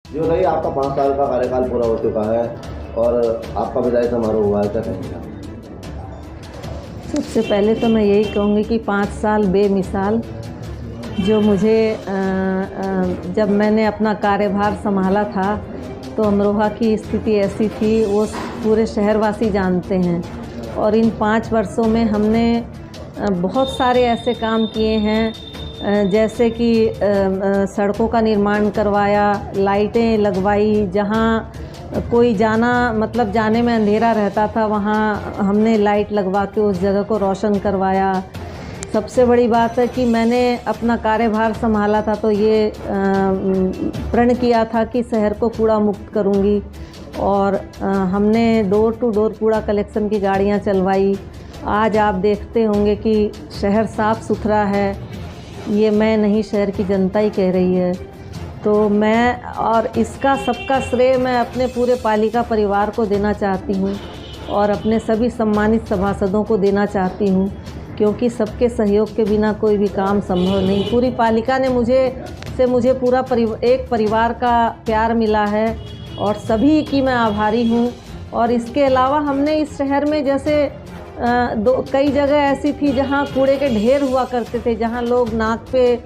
जो रही आपका 5 साल का कार्यकाल पूरा हो चुका है और आपका विदाई समारोह हुआ है, क्या कहेंगे आप? सबसे पहले तो मैं यही कहूँगी कि 5 साल बेमिसाल जो मुझे जब मैंने अपना कार्यभार संभाला था तो अमरोहा की स्थिति ऐसी थी, वो पूरे शहरवासी जानते हैं। और इन 5 वर्षों में हमने बहुत सारे ऐसे काम किए हैं, जैसे कि सड़कों का निर्माण करवाया, लाइटें लगवाई, जहाँ कोई जाने में अंधेरा रहता था वहाँ हमने लाइट लगवा के उस जगह को रोशन करवाया। सबसे बड़ी बात है कि मैंने अपना कार्यभार संभाला था तो ये प्रण किया था कि शहर को कूड़ा मुक्त करूँगी, और हमने डोर टू डोर कूड़ा कलेक्शन की गाड़ियाँ चलवाई। आज आप देखते होंगे कि शहर साफ़ सुथरा है, ये मैं नहीं शहर की जनता ही कह रही है। तो मैं और इसका सबका श्रेय मैं अपने पूरे पालिका परिवार को देना चाहती हूँ और अपने सभी सम्मानित सभासदों को देना चाहती हूँ, क्योंकि सबके सहयोग के बिना कोई भी काम संभव नहीं। पूरी पालिका ने मुझे पूरा एक परिवार का प्यार मिला है और सभी की मैं आभारी हूँ। और इसके अलावा हमने इस शहर में जैसे कई जगह ऐसी थी जहाँ कूड़े के ढेर हुआ करते थे, जहाँ लोग नाक पे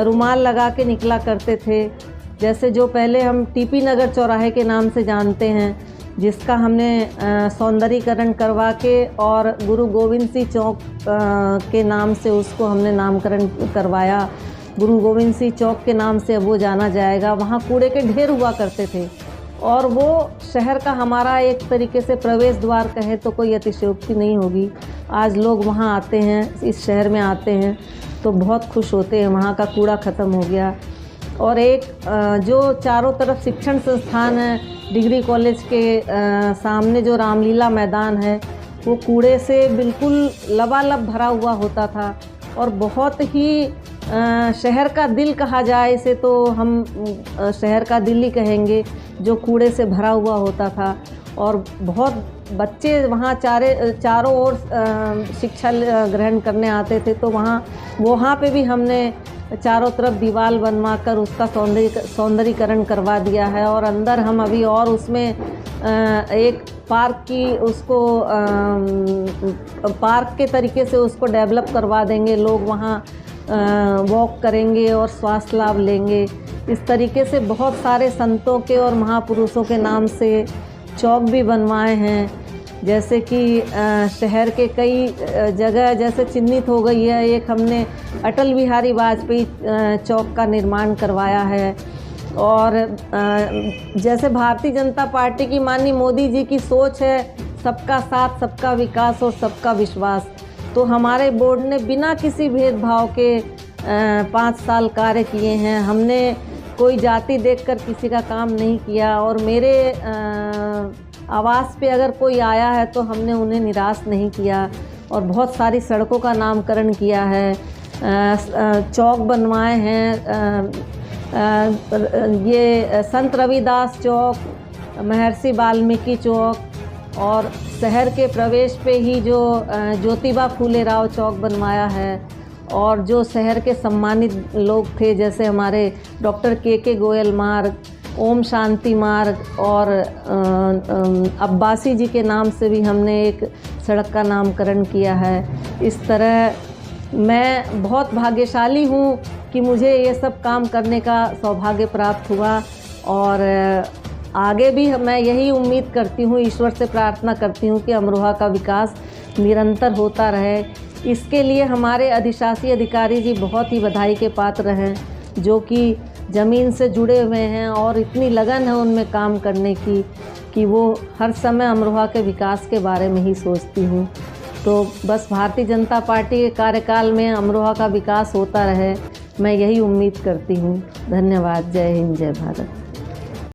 रुमाल लगा के निकला करते थे। जैसे जो पहले हम टीपी नगर चौराहे के नाम से जानते हैं, जिसका हमने सौंदर्यीकरण करवा के और गुरु गोविंद सिंह चौक के नाम से उसको हमने नामकरण करवाया। गुरु गोविंद सिंह चौक के नाम से अब वो जाना जाएगा। वहाँ कूड़े के ढेर हुआ करते थे और वो शहर का हमारा एक तरीके से प्रवेश द्वार कहे तो कोई अतिशयोक्ति नहीं होगी। आज लोग वहाँ आते हैं, इस शहर में आते हैं तो बहुत खुश होते हैं, वहाँ का कूड़ा ख़त्म हो गया। और एक जो चारों तरफ शिक्षण संस्थान है, डिग्री कॉलेज के सामने जो रामलीला मैदान है, वो कूड़े से बिल्कुल लबालब भरा हुआ होता था और बहुत ही शहर का दिल कहा जाए इसे तो हम शहर का दिल ही कहेंगे, जो कूड़े से भरा हुआ होता था। और बहुत बच्चे वहाँ चारों ओर शिक्षा ग्रहण करने आते थे, तो वहाँ पे भी हमने चारों तरफ दीवार बनवा कर उसका सौंदर्यीकरण करवा दिया है। और अंदर हम अभी और उसमें एक पार्क की उसको पार्क के तरीके से उसको डेवलप करवा देंगे। लोग वहाँ वॉक करेंगे और स्वास्थ्य लाभ लेंगे। इस तरीके से बहुत सारे संतों के और महापुरुषों के नाम से चौक भी बनवाए हैं। जैसे कि शहर के कई जगह जैसे चिन्हित हो गई है, एक हमने अटल बिहारी वाजपेयी चौक का निर्माण करवाया है। और जैसे भारतीय जनता पार्टी की माननीय मोदी जी की सोच है, सबका साथ, सबका विकास और सबका विश्वास, तो हमारे बोर्ड ने बिना किसी भेदभाव के 5 साल कार्य किए हैं। हमने कोई जाति देखकर किसी का काम नहीं किया और मेरे आवास पे अगर कोई आया है तो हमने उन्हें निराश नहीं किया। और बहुत सारी सड़कों का नामकरण किया है, चौक बनवाए हैं, ये संत रविदास चौक, महर्षि वाल्मीकि चौक, और शहर के प्रवेश पे ही जो ज्योतिबा फूले राव चौक बनवाया है। और जो शहर के सम्मानित लोग थे, जैसे हमारे डॉक्टर के गोयल मार्ग, ओम शांति मार्ग और अब्बासी जी के नाम से भी हमने एक सड़क का नामकरण किया है। इस तरह मैं बहुत भाग्यशाली हूँ कि मुझे ये सब काम करने का सौभाग्य प्राप्त हुआ। और आगे भी मैं यही उम्मीद करती हूँ, ईश्वर से प्रार्थना करती हूँ कि अमरोहा का विकास निरंतर होता रहे। इसके लिए हमारे अधिशासी अधिकारी जी बहुत ही बधाई के पात्र हैं, जो कि ज़मीन से जुड़े हुए हैं और इतनी लगन है उनमें काम करने की कि वो हर समय अमरोहा के विकास के बारे में ही सोचती हूँ। तो बस भारतीय जनता पार्टी के कार्यकाल में अमरोहा का विकास होता रहे, मैं यही उम्मीद करती हूँ। धन्यवाद। जय हिंद, जय भारत।